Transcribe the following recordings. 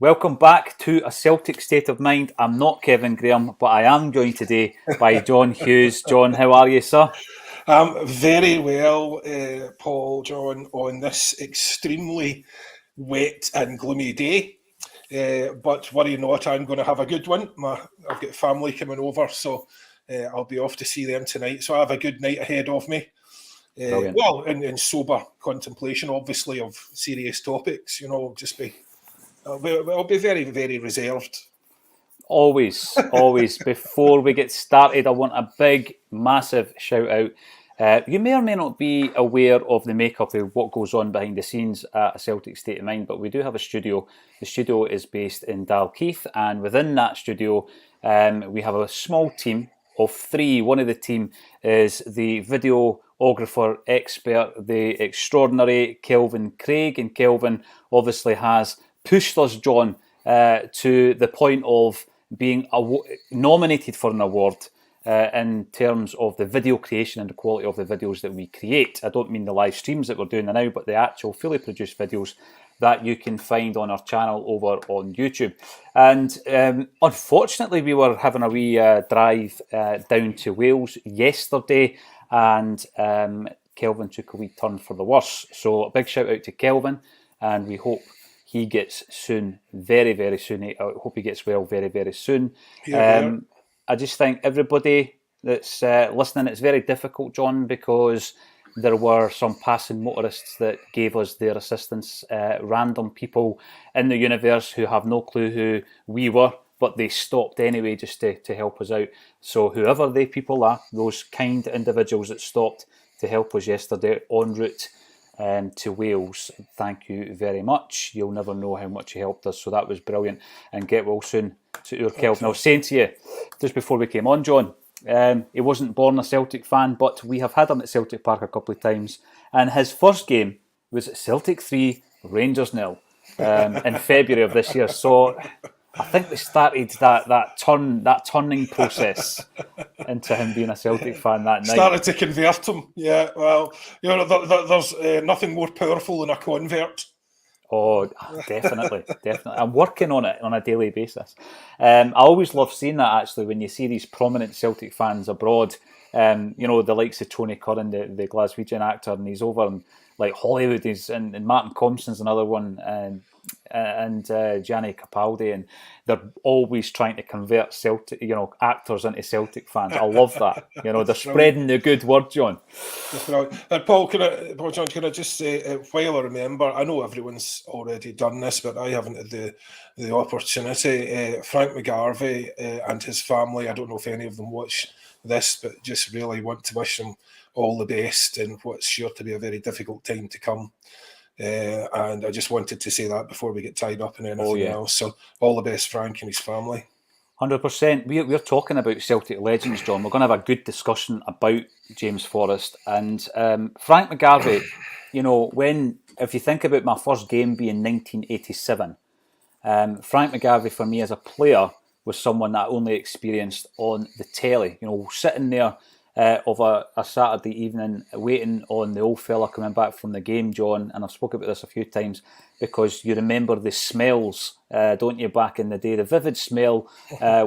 Welcome back to A Celtic State of Mind. I'm not Kevin Graham, but I am joined today by John Hughes. John, how are you, sir? I'm very well, Paul, John, on this extremely wet and gloomy day. But worry not, I'm going to have a good one. I've got family coming over, so I'll be off to see them tonight. So I have a good night ahead of me. Brilliant. In sober contemplation, obviously, of serious topics. I'll be very, very reserved. Always. Before we get started, I want a big, massive shout out. You may or may not be aware of the makeup of what goes on behind the scenes at A Celtic State of Mind, but we do have a studio. The studio is based in Dalkeith, and within that studio, we have a small team of three. One of the team is the videographer expert, the extraordinary Kelvin Craig, and Kelvin obviously has pushed us, John, to the point of being nominated for an award in terms of the video creation and the quality of the videos that we create. I don't mean the live streams that we're doing now, but the actual fully produced videos that you can find on our channel over on YouTube. And unfortunately, we were having a wee drive down to Wales yesterday, and Kelvin took a wee turn for the worse. So a big shout out to Kelvin, and we hope he gets soon, very, very soon. I hope he gets well very, very soon. Yeah. I just think everybody that's listening, it's very difficult, John, because there were some passing motorists that gave us their assistance, random people in the universe who have no clue who we were, but they stopped anyway just to help us out. So whoever they people are, those kind individuals that stopped to help us yesterday en route to Wales, thank you very much. You'll never know how much you helped us, so that was brilliant. And get well soon to your Kelvin. I was saying to you just before we came on, John, he wasn't born a Celtic fan, but we have had him at Celtic Park a couple of times, and his first game was Celtic 3, Rangers 0 in February of this year. So I think we started that turning process into him being a Celtic fan that night. Started to convert him. Yeah, well, there's nothing more powerful than a convert. Oh, definitely. I'm working on it on a daily basis. I always love seeing that, actually, when you see these prominent Celtic fans abroad. The likes of Tony Curran, the Glaswegian actor, and he's over in like Hollywood. And Martin Compston's another one, and Gianni Capaldi, and they're always trying to convert Celtic, actors into Celtic fans. I love that. They're spreading the good word, John. And Paul, John, can I just say, while I remember, I know everyone's already done this, but I haven't had the opportunity. Frank McGarvey and his family, I don't know if any of them watch this, but just really want to wish them all the best in what's sure to be a very difficult time to come. And I just wanted to say that before we get tied up in anything else. So all the best, Frank and his family. 100%. We're talking about Celtic legends, John. We're going to have a good discussion about James Forrest and Frank McGarvey. If you think about my first game being 1987, Frank McGarvey for me as a player was someone that I only experienced on the telly. Sitting there of a Saturday evening waiting on the old fella coming back from the game, John, and I've spoken about this a few times because you remember the smells, don't you, back in the day, the vivid smell,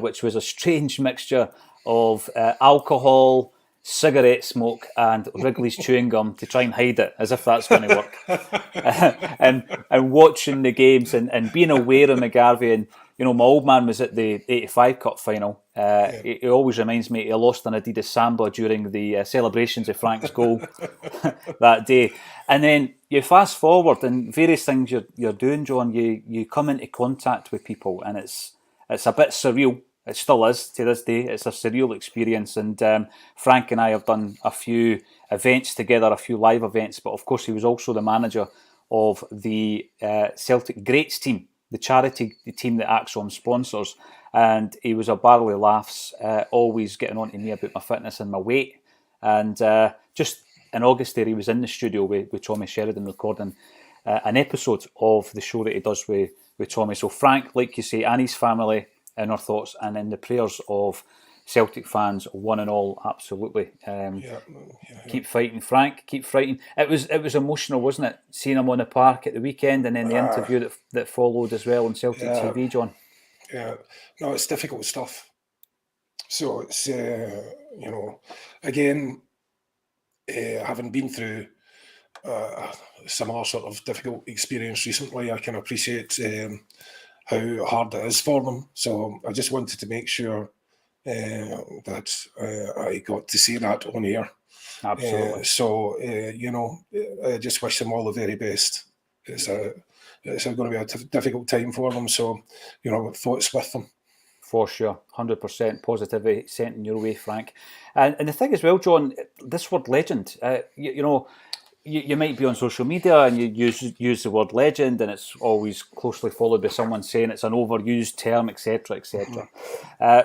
which was a strange mixture of alcohol, cigarette smoke and Wrigley's chewing gum to try and hide it as if that's going to work. and watching the games and being aware of McGarvey, and my old man was at the 85 Cup final. He always reminds me he lost an Adidas Samba during the celebrations of Frank's goal that day. And then you fast forward and various things you're doing, John, you come into contact with people and it's a bit surreal. It still is to this day. It's a surreal experience. And Frank and I have done a few events together, a few live events. But of course, he was also the manager of the Celtic Greats team, the charity team that Acsom sponsors. And he was a barrel of laughs, always getting on to me about my fitness and my weight. And just in August there, he was in the studio with Tommy Sheridan recording an episode of the show that he does with Tommy. So Frank, like you say, and his family, in our thoughts and in the prayers of Celtic fans, one and all, absolutely. Keep fighting, Frank. Keep fighting. It was emotional, wasn't it? Seeing him on the park at the weekend, and then the interview that followed as well on Celtic TV, John. Yeah, no, it's difficult stuff. So it's again, having been through a similar sort of difficult experience recently, I can appreciate how hard it is for them. So I just wanted to make sure that I got to see that on air. Absolutely. I just wish them all the very best. It's going to be a difficult time for them. So, thoughts with them. For sure, 100% positivity sent in your way, Frank. And the thing as well, John, this word legend, you might be on social media and you use the word legend, and it's always closely followed by someone saying it's an overused term, etc., etc.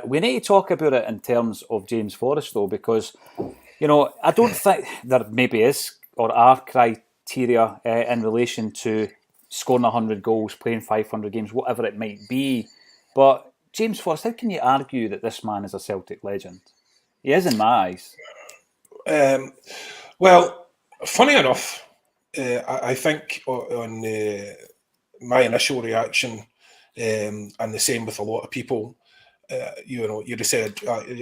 We need to talk about it in terms of James Forrest, though, because I don't think there maybe is or are criteria in relation to scoring 100 goals, playing 500 games, whatever it might be. But James Forrest, how can you argue that this man is a Celtic legend? He is in my eyes. Well, funny enough, I think on my initial reaction, and the same with a lot of people, you'd have said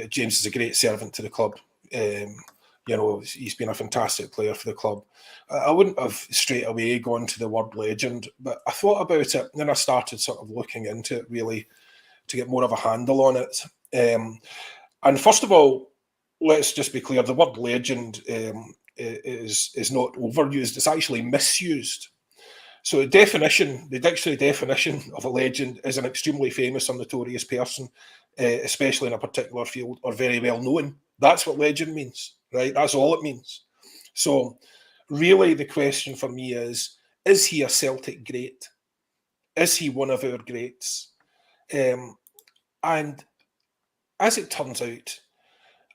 James is a great servant to the club. He's been a fantastic player for the club. I wouldn't have straight away gone to the word legend, but I thought about it, and then I started sort of looking into it really to get more of a handle on it. And first of all, let's just be clear: the word legend is not overused; it's actually misused. So the dictionary definition of a legend is an extremely famous or notorious person, especially in a particular field, or very well known. That's what legend means, right? That's all it means. So really the question for me is he a Celtic great? Is he one of our greats? And as it turns out,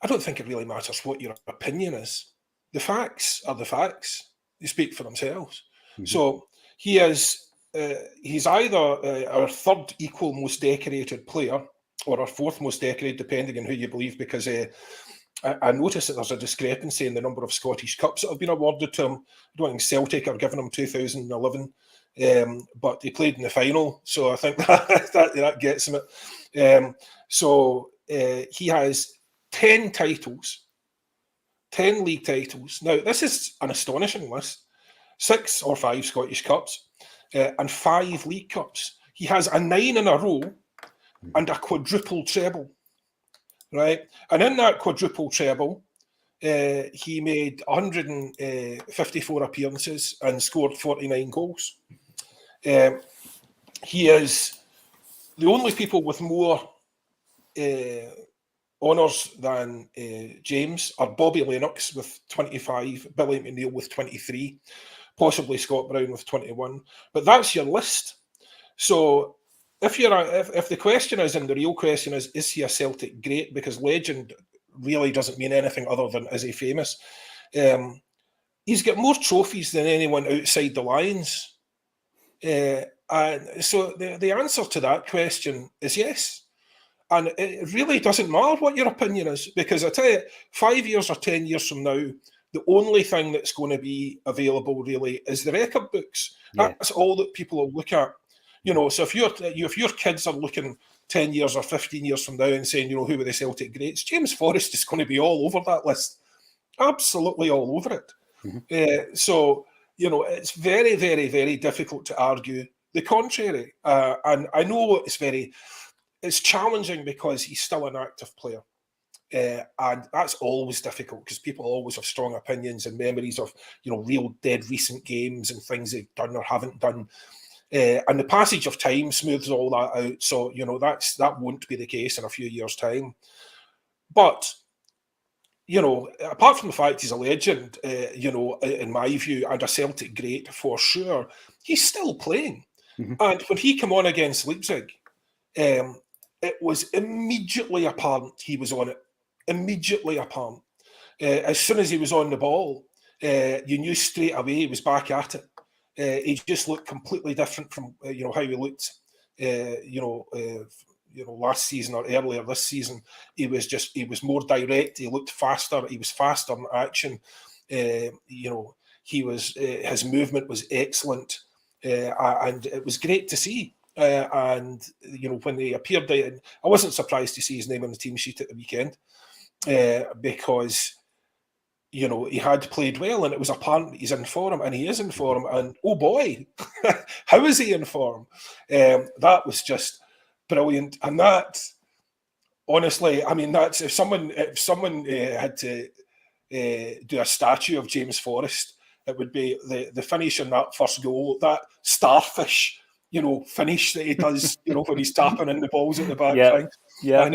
I don't think it really matters what your opinion is. The facts are the facts. They speak for themselves. Mm-hmm. So he's either our third equal most decorated player or our fourth most decorated, depending on who you believe, because I noticed that there's a discrepancy in the number of Scottish Cups that have been awarded to him. I don't think Celtic are giving him 2011, but he played in the final, so I think that gets him it. He has 10 titles, 10 league titles. Now, this is an astonishing list. 6 or 5 Scottish Cups and 5 League Cups. He has a 9 in a row and a quadruple treble, right? And in that quadruple treble, he made 154 appearances and scored 49 goals. He is the only people with more honours than James are Bobby Lennox with 25, Billy McNeil with 23, possibly Scott Brown with 21. But that's your list. So if the question is, and the real question is he a Celtic great? Because legend really doesn't mean anything other than is he famous? He's got more trophies than anyone outside the Lions. And so the answer to that question is yes. And it really doesn't matter what your opinion is, because I tell you, 5 years or 10 years from now, the only thing that's going to be available really is the record books. Yeah. That's all that people will look at. So if your kids are looking 10 years or 15 years from now and saying, who were the Celtic greats, James Forrest is going to be all over that list. Absolutely all over it. Mm-hmm. It's very, very, very difficult to argue the contrary. And I know it's challenging because he's still an active player. And that's always difficult because people always have strong opinions and memories of, real dead recent games and things they've done or haven't done. And the passage of time smooths all that out. So, that won't be the case in a few years' time. But, apart from the fact he's a legend, in my view, and a Celtic great for sure, he's still playing. Mm-hmm. And when he came on against Leipzig, it was immediately apparent he was on it. Immediately apparent. As soon as he was on the ball, you knew straight away he was back at it. He just looked completely different from how he looked last season or earlier this season, he was more direct. He looked faster. He was faster in action. He was his movement was excellent, and it was great to see. And when they appeared, I wasn't surprised to see his name on the team sheet at the weekend, because he had played well, and it was apparent he's in form, and he is in form. And oh boy, how is he in form? That was just brilliant. And that, honestly, I mean, that's if someone had to do a statue of James Forrest, it would be the finish on that first goal, that starfish, finish that he does, when he's tapping in the balls at the back. Yeah. And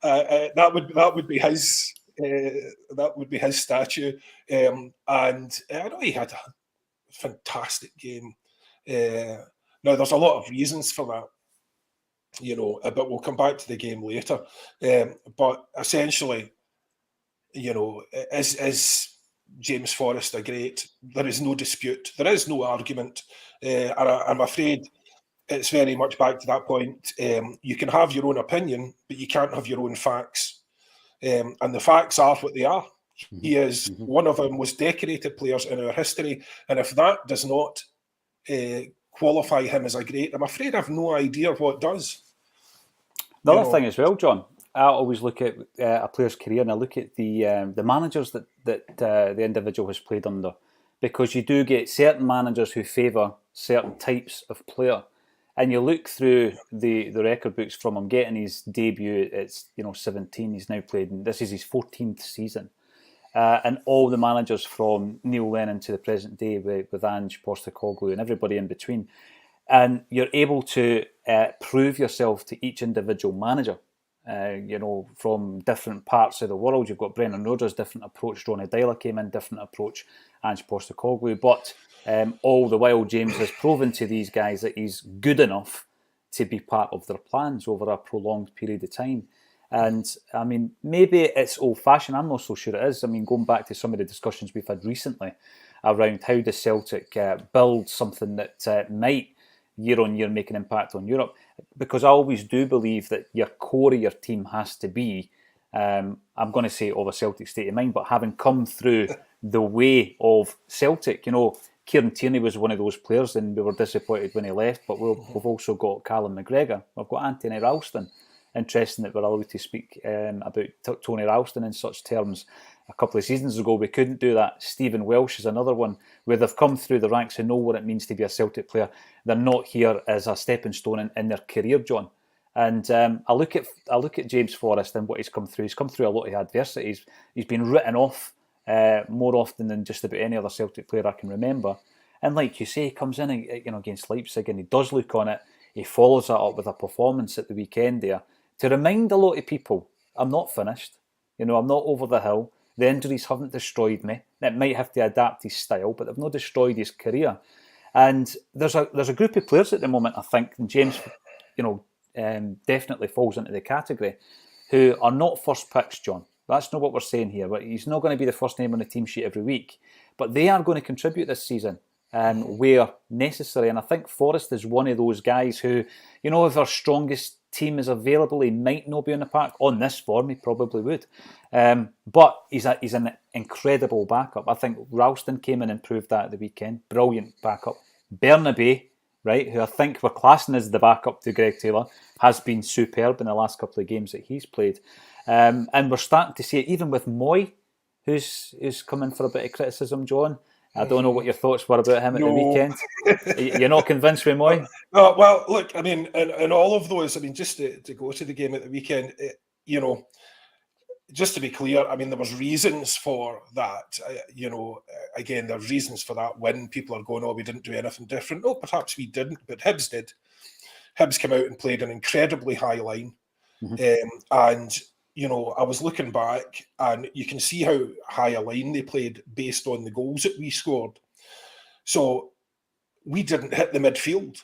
that would be his. That would be his statue, and I know he had a fantastic game. Now, there's a lot of reasons for that, but we'll come back to the game later. But essentially, is James Forrest a great? There is no dispute. There is no argument. And I'm afraid it's very much back to that point. You can have your own opinion, but you can't have your own facts. And the facts are what they are. He is one of the most decorated players in our history. And if that does not qualify him as a great, I'm afraid I've no idea what does. The other thing as well, John, I always look at a player's career, and I look at the managers that the individual has played under, because you do get certain managers who favour certain types of player. And you look through the record books from him getting his debut at 17. He's now played, and this is his 14th season. And all the managers from Neil Lennon to the present day with Ange Postecoglou and everybody in between. And you're able to prove yourself to each individual manager. From different parts of the world. You've got Brendan Rodgers, different approach. Ronnie Deila came in, different approach. Ange Postecoglou. But all the while, James has proven to these guys that he's good enough to be part of their plans over a prolonged period of time. And, I mean, maybe it's old-fashioned. I'm not so sure it is. I mean, going back to some of the discussions we've had recently around how does Celtic build something that might year-on-year make an impact on Europe, because I always do believe that your core of your team has to be, I'm going to say of a Celtic state of mind, but having come through the way of Celtic, Kieran Tierney was one of those players, and we were disappointed when he left, but we've also got Callum McGregor. We've got Anthony Ralston. Interesting that we're allowed to speak about Tony Ralston in such terms. A couple of seasons ago, we couldn't do that. Stephen Welsh is another one where they've come through the ranks and know what it means to be a Celtic player. They're not here as a stepping stone in their career, John. And I look at James Forrest and what he's come through. He's come through a lot of adversity. He's been written off more often than just about any other Celtic player I can remember. And like you say, he comes in against Leipzig and he does look on it. He follows that up with a performance at the weekend there to remind a lot of people, I'm not finished. I'm not over the hill. The injuries haven't destroyed me. It might have to adapt his style, but they've not destroyed his career. And there's a group of players at the moment, I think, and James, definitely falls into the category, who are not first picks, John. That's not what we're saying here. But he's not going to be the first name on the team sheet every week. But they are going to contribute this season where necessary. And I think Forrest is one of those guys who, if our strongest team is available, he might not be on the park. On this form, he probably would. But he's an incredible backup. I think Ralston came in and proved that at the weekend. Brilliant backup. Bernabei, right, who I think we're classing as the backup to Greg Taylor, has been superb in the last couple of games that he's played. And we're starting to see it even with Moy, who's come in for a bit of criticism, John. I don't know what your thoughts were about him at the weekend. You're not convinced with Moy? Well, look, I mean, in all of those, I mean, just to go to the game at the weekend, just to be clear, I mean, there was reasons for that. Again, there's reasons for that when people are going, we didn't do anything different. No, perhaps we didn't, but Hibs did. Hibs came out and played an incredibly high line. And I was looking back and you can see how high a line they played based on the goals that we scored. So we didn't hit the midfield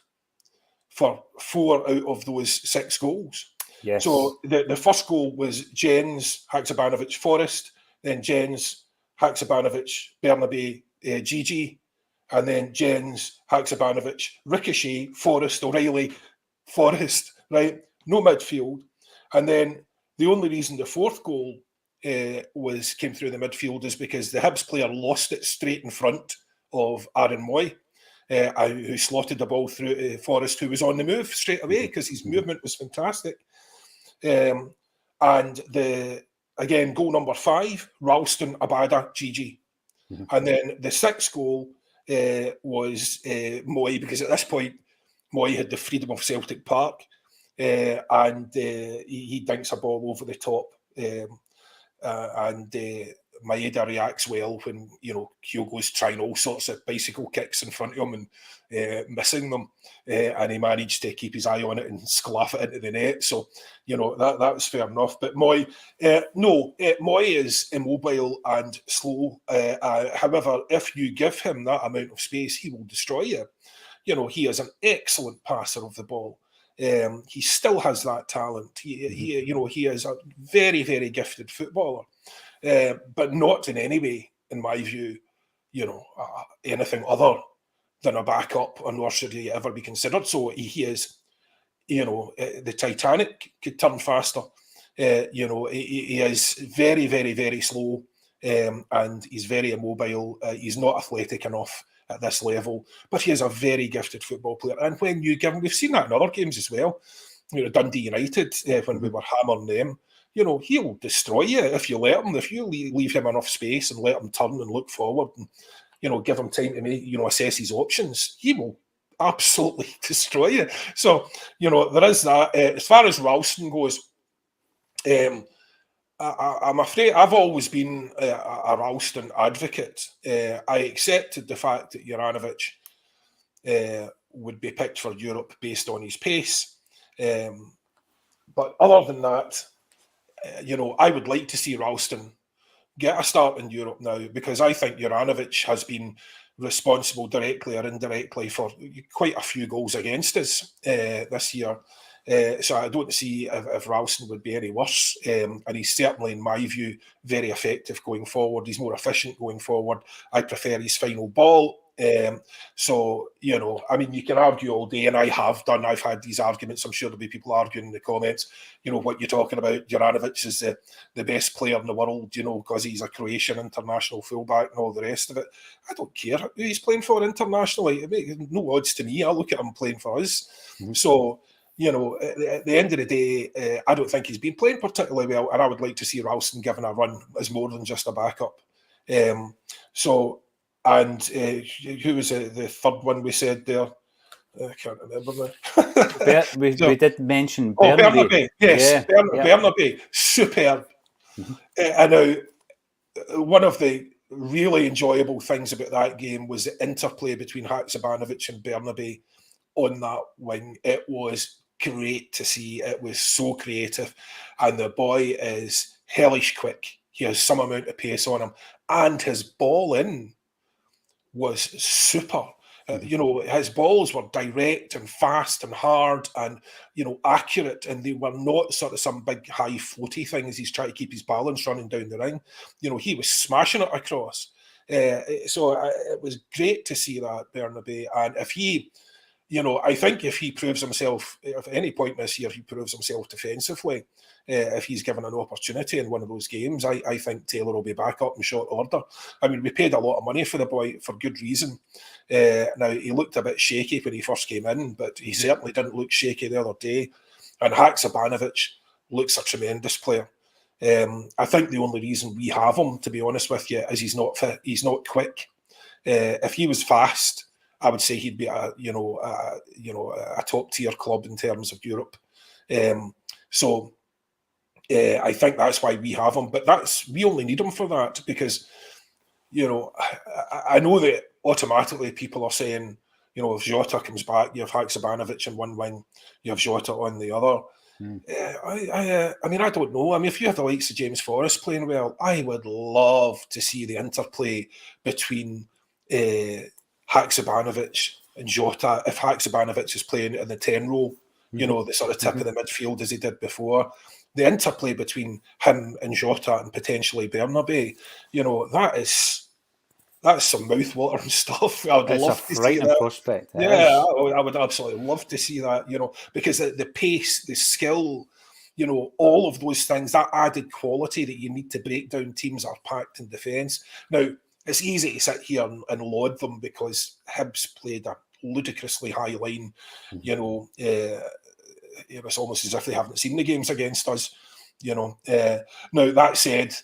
for 4 out of those 6 goals. Yes. So the first goal was Jens, Haksabanovic, Forrest, then Jens, Haksabanovic, Bernabei, Gigi, and then Jens, Haksabanovic, Ricochet, Forrest, O'Reilly, Forrest, right? no midfield. And then the only reason the fourth goal came through the midfield is because the Hibs player lost it straight in front of Aaron Moy, who slotted the ball through Forrest, who was on the move straight away because his movement was fantastic. And again, goal number 5, Ralston, Abada, GG. And then the 6th goal was Moy, because at this point, Moy had the freedom of Celtic Park, and he dinks a ball over the top. And Maeda reacts well when, Kyogo's trying all sorts of bicycle kicks in front of him and missing them, and he managed to keep his eye on it and sclaff it into the net. So, that was fair enough. But Moy, Moy is immobile and slow. However, if you give him that amount of space, he will destroy you. He is an excellent passer of the ball. He still has that talent. He is a very, very gifted footballer, but not in any way, in my view, anything other than a backup, and nor should he ever be considered. So he is, the Titanic could turn faster. He is very, very, very slow, and he's very immobile. He's not athletic enough at this level, but he is a very gifted football player. And when you give him, we've seen that in other games as well. Dundee United, when we were hammering them, he'll destroy you if you let him. If you leave him enough space and let him turn and look forward, and give him time to make, assess his options, he will absolutely destroy you. So, there is that. As far as Ralston goes, I'm afraid I've always been a Ralston advocate. I accepted the fact that Juranovic would be picked for Europe based on his pace. But other than that, I would like to see Ralston get a start in Europe now, because I think Juranovic has been responsible directly or indirectly for quite a few goals against us this year. So I don't see if Ralston would be any worse. And he's certainly, in my view, very effective going forward. He's more efficient going forward. I prefer his final ball. So, you can argue all day, and I have done. I've had these arguments. I'm sure there'll be people arguing in the comments, what you're talking about. Juranovic is the best player in the world, because he's a Croatian international fullback and all the rest of it. I don't care who he's playing for internationally. It makes no odds to me. I look at him playing for us. So, at the end of the day, I don't think he's been playing particularly well, and I would like to see Ralston given a run as more than just a backup. And who was the third one we said there? I can't remember now. We did mention Bernabei. Bernabei, yes. Yeah. Bernabei, superb. And now, one of the really enjoyable things about that game was the interplay between Haksabanovic and Bernabei on that wing. It was great to see. It was so creative, and the boy is hellish quick. He has some amount of pace on him, and his ball in was super. His balls were direct and fast and hard and accurate, and they were not sort of some big high floaty thing as he's trying to keep his balance running down the ring. He was smashing it across. So it was great to see that, Bernabei. And if he, I think if he proves himself, if at any point this year he proves himself defensively, if he's given an opportunity in one of those games, I think Taylor will be back up in short order. I mean, we paid a lot of money for the boy for good reason. Now, he looked a bit shaky when he first came in, but he certainly didn't look shaky the other day. And Haksabanovic looks a tremendous player. I think the only reason we have him, to be honest with you, is he's not fit. He's not quick. If he was fast, I would say he'd be a top tier club in terms of Europe. I think that's why we have him. But we only need him for that because, I know that automatically people are saying, if Jota comes back, you have Haksabanovic in one wing, you have Jota on the other. I don't know. I mean, if you have the likes of James Forrest playing well, I would love to see the interplay between Haksabanovic and Jota. If Haksabanovic is playing in the 10 role, the sort of tip of the midfield as he did before, the interplay between him and Jota and potentially Bernabei, that is that's some mouth-watering stuff. I would It's love a to see frightening that. prospect. Yeah, I would absolutely love to see that, because the pace, the skill, all of those things, that added quality that you need to break down teams that are packed in defence. Now, it's easy to sit here and laud them because Hibs played a ludicrously high line. It's almost as if they haven't seen the games against us. Now, that said,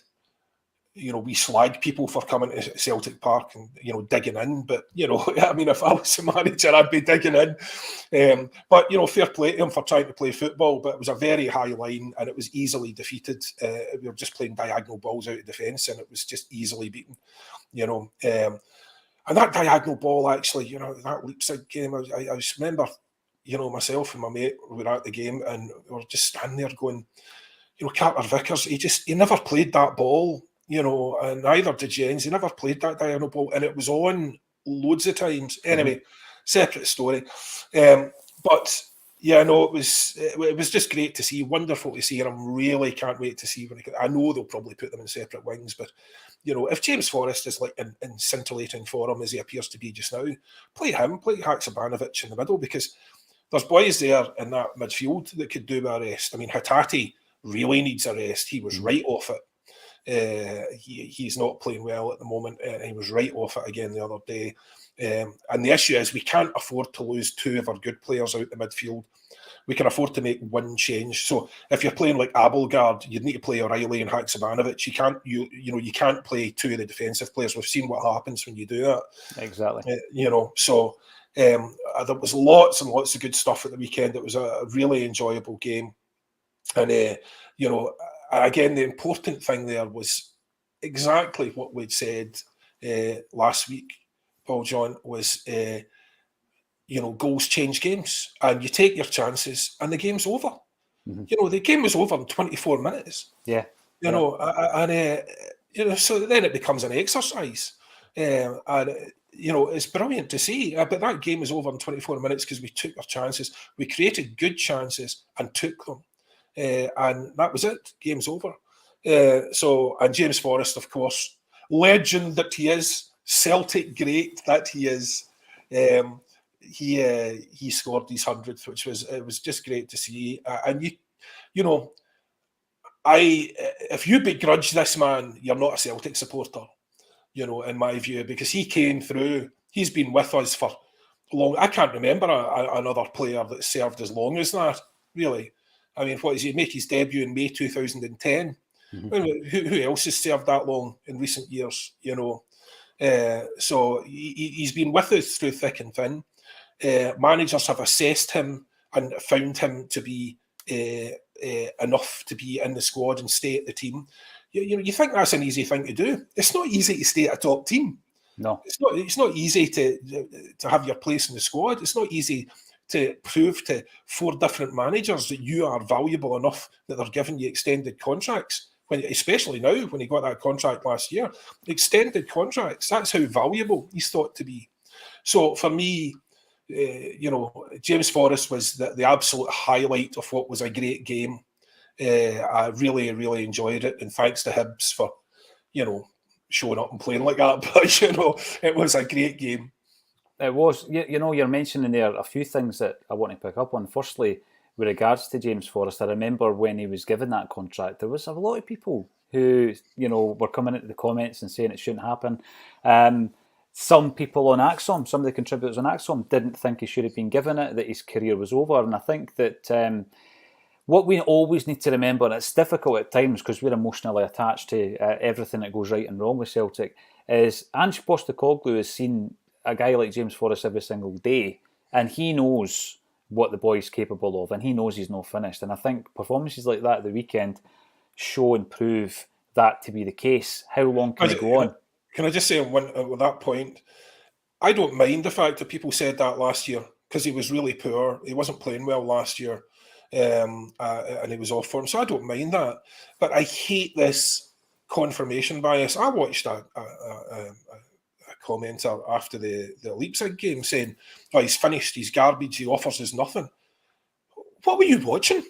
we slag people for coming to Celtic Park and, digging in. But, I mean, if I was the manager, I'd be digging in. But, fair play to him for trying to play football. But it was a very high line and it was easily defeated. We were just playing diagonal balls out of defence and it was just easily beaten, and that diagonal ball, actually, that Leipzig game, I just remember, myself and my mate were at the game and we were just standing there going, Carter Vickers, he never played that ball. And neither did Jens. He never played that diagonal ball, and it was on loads of times. Anyway, separate story. But yeah, no, it was just great to see, wonderful to see, and I really can't wait to see I know they'll probably put them in separate wings, but if James Forrest is like in scintillating form as he appears to be just now, play him, play Haksabanovic in the middle, because there's boys there in that midfield that could do with a rest. I mean, Hatate really needs a rest. He was right off it. He's not playing well at the moment, and he was right off it again the other day. And the issue is we can't afford to lose two of our good players out the midfield. We can afford to make one change. So if you're playing like Abelgard, you'd need to play O'Reilly and Haksabanovic. You can't play two of the defensive players. We've seen what happens when you do that. Exactly. So there was lots and lots of good stuff at the weekend. It was a really enjoyable game, and again, the important thing there was exactly what we'd said last week, Paul John, was, goals change games and you take your chances and the game's over. The game was over in 24 minutes. Yeah. So then it becomes an exercise. It's brilliant to see. But that game was over in 24 minutes because we took our chances. We created good chances and took them. And that was it. Game's over. And James Forrest, of course, legend that he is, Celtic great that he is. He scored his 100th, which was just great to see. And if you begrudge this man, you're not a Celtic supporter. In my view, because he came through. He's been with us for long. I can't remember another player that served as long as that. Really. I mean, what is he make his debut in May 2010? Who else has served that long in recent years? So he's been with us through thick and thin. Managers have assessed him and found him to be enough to be in the squad and stay at the team. You think that's an easy thing to do? It's not easy to stay at a top team. No, it's not easy to have your place in the squad. It's not easy to prove to 4 different managers that you are valuable enough that they're giving you extended contracts. Especially now, when he got that contract last year, extended contracts, that's how valuable he's thought to be. So for me, James Forrest was the absolute highlight of what was a great game. I really, really enjoyed it. And thanks to Hibs for, showing up and playing like that. But, it was a great game. It was. You're mentioning there a few things that I want to pick up on. Firstly, with regards to James Forrest, I remember when he was given that contract, there was a lot of people who, were coming into the comments and saying it shouldn't happen. Some people on Acsom, some of the contributors on Acsom, didn't think he should have been given it, that his career was over. And I think that what we always need to remember, and it's difficult at times because we're emotionally attached to everything that goes right and wrong with Celtic, is Ange Postecoglou has seen a guy like James Forrest every single day, and he knows what the boy's capable of, and he knows he's not finished. And I think performances like that at the weekend show and prove that to be the case. How long can it go on? Can I just say on that point, I don't mind the fact that people said that last year because he was really poor. He wasn't playing well last year, and he was off form. So I don't mind that. But I hate this confirmation bias. I watched a commenter after the Leipzig game saying, "Oh, he's finished. He's garbage. He offers us nothing." What were you watching?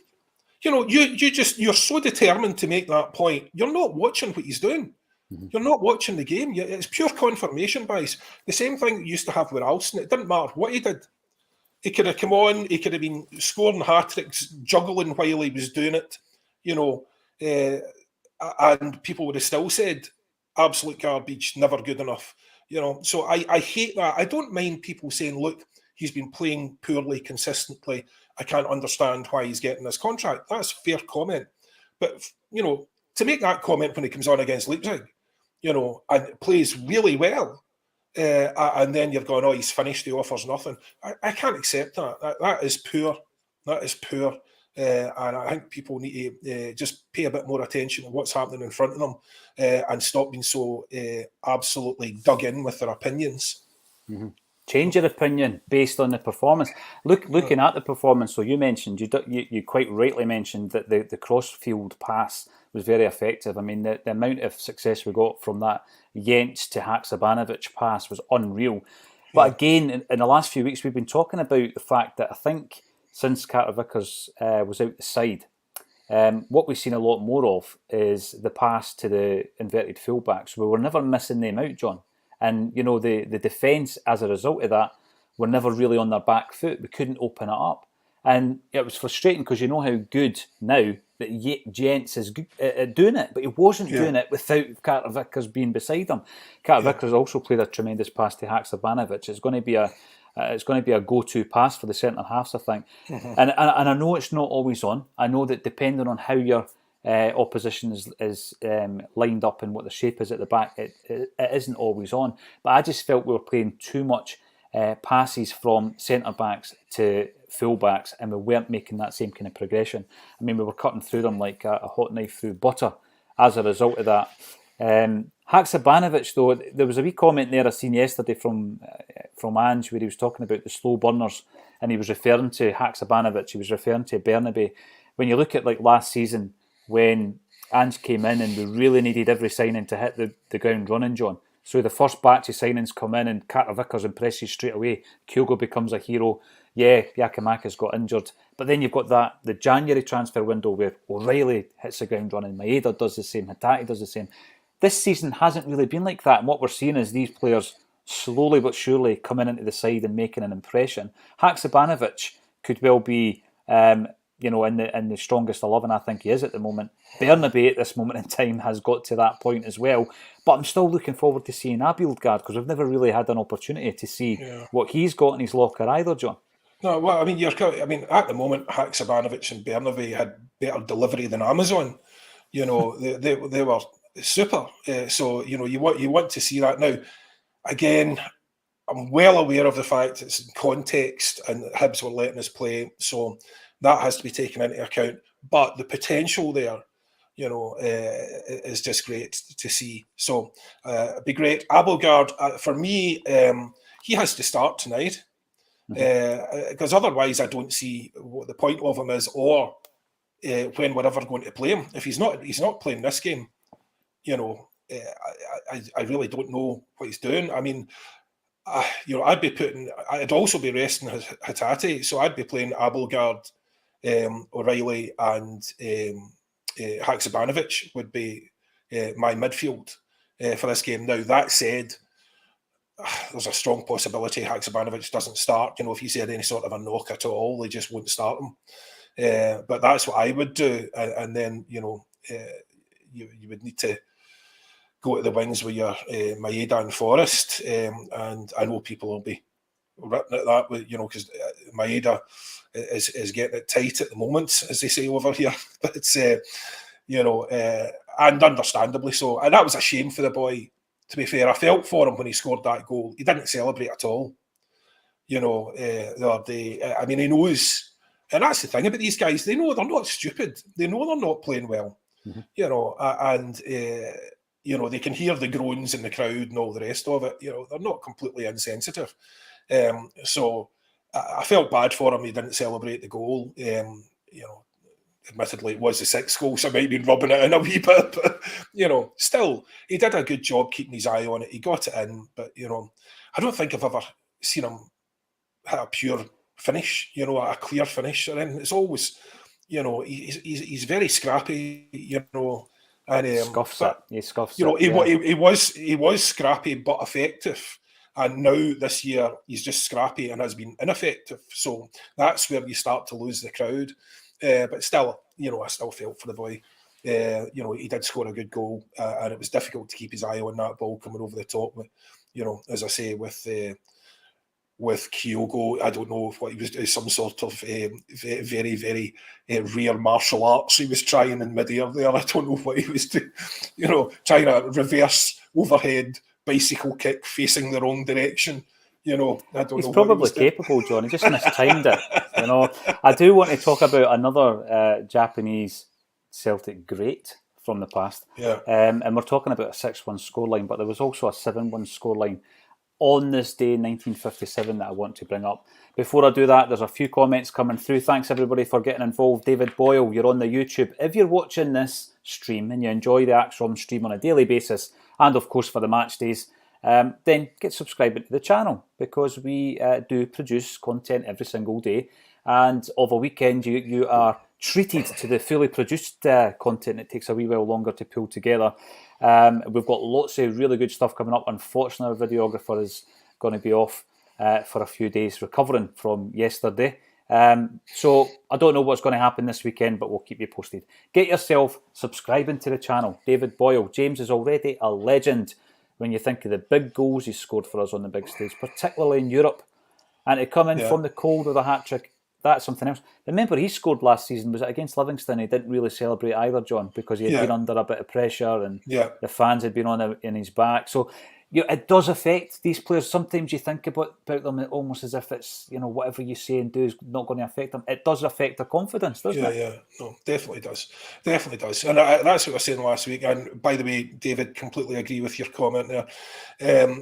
You're so determined to make that point. You're not watching what he's doing. You're not watching the game. It's pure confirmation bias. The same thing you used to have with Alston. It didn't matter what he did. He could have come on, he could have been scoring hat-tricks, juggling while he was doing it, and people would have still said, absolute garbage, never good enough. So I hate that. I don't mind people saying, look, he's been playing poorly consistently. I can't understand why he's getting this contract. That's a fair comment. But, to make that comment when he comes on against Leipzig, and plays really well, and then you've gone, oh, he's finished, he offers nothing. I can't accept that. That is poor. That is poor. And I think people need to just pay a bit more attention to what's happening in front of them and stop being so absolutely dug in with their opinions. Mm-hmm. Change your opinion based on the performance. Looking at the performance, so you mentioned, you quite rightly mentioned that the cross-field pass was very effective. I mean, the amount of success we got from that Jens to Haksabanovic pass was unreal. But again, in the last few weeks, we've been talking about the fact that I think since Carter Vickers was out the side, what we've seen a lot more of is the pass to the inverted fullbacks. We were never missing them out, John. And, the defence, as a result of that, were never really on their back foot. We couldn't open it up. And it was frustrating because you know how good now that Jens is good at doing it, but he wasn't doing it without Carter Vickers being beside him. Carter Vickers also played a tremendous pass to Haksabanovic. It's going to be a go-to pass for the centre halves, I think. And I know it's not always on. I know that depending on how your opposition is lined up and what the shape is at the back, it isn't always on. But I just felt we were playing too much passes from centre-backs to full-backs, and we weren't making that same kind of progression. I mean, we were cutting through them like a hot knife through butter as a result of that. Haksabanovic, though, there was a wee comment there I seen yesterday from Ange where he was talking about the slow burners, and he was referring to Haksabanovic, he was referring to Bernabe. When you look at like last season, when Ange came in and we really needed every signing to hit the ground running, John. So the first batch of signings come in and Carter Vickers impresses straight away. Kyogo becomes a hero. Yeah, Giacomakis got injured. But then you've got the January transfer window where O'Reilly hits the ground running. Maeda does the same. Hatate does the same. This season hasn't really been like that. And what we're seeing is these players slowly but surely coming into the side and making an impression. Haksabanovic could well be in the strongest 11 I think he is at the moment. Bernabe at this moment in time has got to that point as well. But I'm still looking forward to seeing Abildgaard because we've never really had an opportunity to see what he's got in his locker either, John. No, well, I mean, at the moment, Haksabanovic and Bernabe had better delivery than Amazon. They were super. So you want to see that now. Again, I'm well aware of the fact it's in context and Hibs were letting us play, so that has to be taken into account. But the potential there, is just great to see. So it'd be great. Abildgaard, for me, he has to start tonight because otherwise I don't see what the point of him is or when we're ever going to play him. If he's not playing this game, I really don't know what he's doing. I mean, I'd also be resting Hatate, so I'd be playing Abildgaard, O'Reilly, and Haksabanovic would be my midfield for this game. Now, that said, there's a strong possibility Haksabanovic doesn't start. If he's had any sort of a knock at all, they just wouldn't start him. But that's what I would do. And then, you would need to go to the wings with your Maeda and Forrest. And I know people will be written at that, because Maeda is getting it tight at the moment, as they say over here. But it's, and understandably so. And that was a shame for the boy, to be fair. I felt for him when he scored that goal. He didn't celebrate at all, the other day. I mean, he knows, and that's the thing about these guys, they know they're not stupid. They know they're not playing well, and they can hear the groans in the crowd and all the rest of it. They're not completely insensitive. So I felt bad for him. He didn't celebrate the goal. Admittedly, it was the sixth goal, so I might have been rubbing it in a wee bit. But, still, he did a good job keeping his eye on it. He got it in. But, I don't think I've ever seen him hit a pure finish, a clear finish. And it's always, he's very scrappy, And Scuffs it. He scuffs you know, it. he was scrappy but effective. And now this year he's just scrappy and has been ineffective. So that's where you start to lose the crowd. But still, you know, I still felt for the boy. You know, he did score a good goal, and it was difficult to keep his eye on that ball coming over the top. But, you know, as I say, with Kyogo, I don't know what he was doing, some sort of very, very rare martial arts he was trying in midair there. I don't know what he was doing, you know, trying to reverse overhead bicycle kick facing the wrong direction. You know, I don't know. He's probably capable, John. He just mistimed it. You know, I do want to talk about another Japanese Celtic great from the past. Yeah. And we're talking about a 6-1 scoreline, but there was also a 7-1 scoreline on this day in 1957 that I want to bring up. Before I do that, there's a few comments coming through. Thanks everybody for getting involved. David Boyle, you're on the YouTube. If you're watching this stream and you enjoy the Acsom stream on a daily basis, and of course for the match days, then get subscribing to the channel, because we do produce content every single day, and of a weekend you are treated to the fully produced content. It takes a wee while longer to pull together. We've got lots of really good stuff coming up. Unfortunately, our videographer is going to be off for a few days recovering from yesterday. So I don't know what's going to happen this weekend, but we'll keep you posted. Get yourself subscribing to the channel. David Boyle, James is already a legend when you think of the big goals he scored for us on the big stage, particularly in Europe. And to come in from the cold with a hat-trick, that's something else. Remember, he scored last season, was it against Livingston? He didn't really celebrate either, John, because he had been under a bit of pressure and the fans had been in his back. So it does affect these players. Sometimes you think about them almost as if it's, you know, whatever you say and do is not going to affect them. It does affect their confidence, doesn't it? Yeah, no, definitely does. Definitely does. And that's what I was saying last week. And by the way, David, completely agree with your comment there.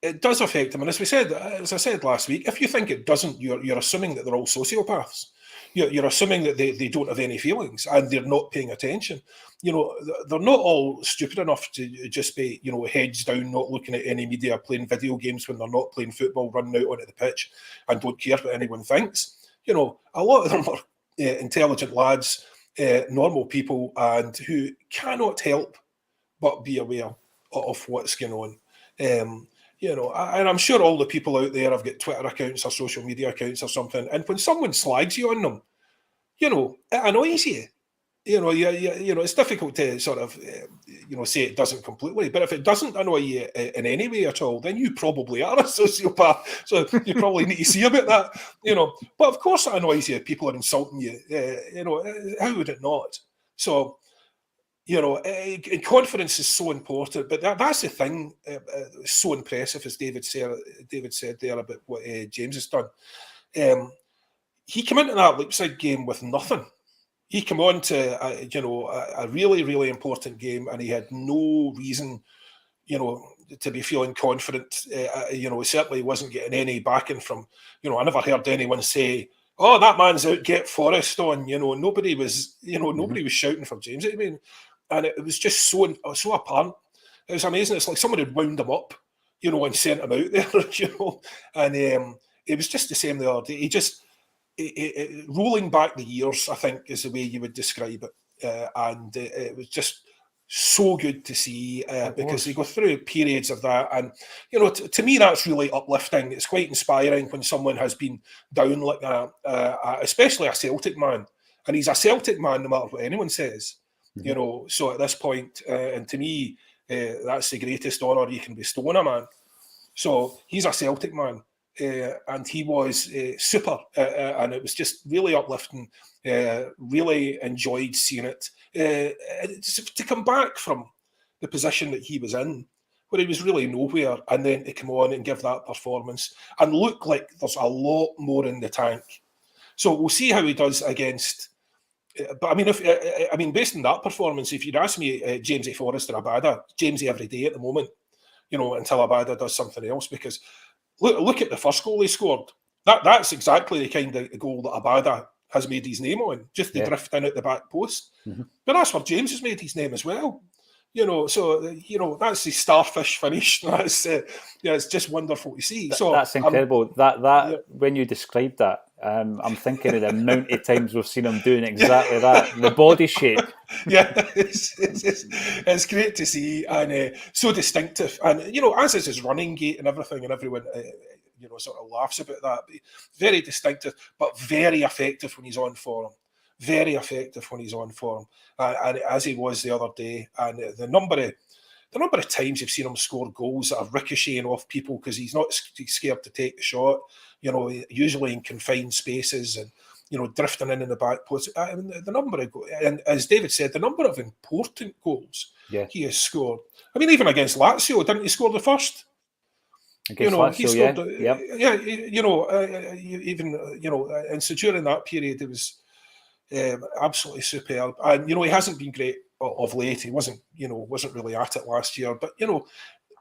It does affect them. And as I said last week, if you think it doesn't, you're assuming that they're all sociopaths. You're assuming that they don't have any feelings and they're not paying attention. You know, they're not all stupid enough to just be, you know, heads down, not looking at any media, playing video games when they're not playing football, running out onto the pitch and don't care what anyone thinks. You know, a lot of them are intelligent lads, normal people, and who cannot help but be aware of what's going on. You know, and I'm sure all the people out there have got Twitter accounts or social media accounts or something. And when someone slags you on them, you know, it annoys you. You know, you know, it's difficult to sort of, you know, say it doesn't completely. But if it doesn't annoy you in any way at all, then you probably are a sociopath. So you probably need to see about that. You know, but of course it annoys you if people are insulting you. You know, how would it not? So, you know, confidence is so important, but that's the thing. So impressive, as David said there about what James has done. He came into that Leipzig game with nothing. He came on to you know, a really, really important game, and he had no reason, you know, to be feeling confident. You know, he certainly wasn't getting any backing from. You know, I never heard anyone say, "Oh, that man's out, get Forrest on." You know, nobody was. You know, nobody was shouting for James. I mean. And it was just so apparent. It was amazing. It's like someone had wound him up, you know, and sent him out there, you know. And it was just the same the other day. He just, rolling back the years, I think, is the way you would describe it. And it was just so good to see because they go through periods of that. And, you know, to me, that's really uplifting. It's quite inspiring when someone has been down like that, especially a Celtic man. And he's a Celtic man, no matter what anyone says. You know, so at this point, and to me, that's the greatest honour you can bestow on a man. So he's a Celtic man, and he was super, and it was just really uplifting. Really enjoyed seeing it. To come back from the position that he was in, where he was really nowhere, and then to come on and give that performance and look like there's a lot more in the tank. So we'll see how he does against. But I mean, based on that performance, if you'd ask me, James Forrest or Abada, Jamesy every day at the moment, you know, until Abada does something else. Because look at the first goal he scored. That's exactly the kind of goal that Abada has made his name on, just to drift in at the back post. But that's where James has made his name as well. You know, so you know that's the starfish finish. That's it's just wonderful to see. So that's incredible. When you described that, I'm thinking of the amount of times we've seen him doing exactly that. The body shape. Yeah, it's great to see, and so distinctive. And as is his running gait and everything, and everyone sort of laughs about that. But very distinctive, but very effective when he's on form. Very effective when he's on form, and as he was the other day. And the number of times you've seen him score goals that are ricocheting off people because he's not scared to take the shot. Usually in confined spaces and drifting in the back post. The number of and as David said, the number of important goals he has scored. I mean, even against Lazio, didn't he score the first? Against Lazio, he scored. And so during that period, it was absolutely superb. And he hasn't been great of late. He wasn't really at it last year, but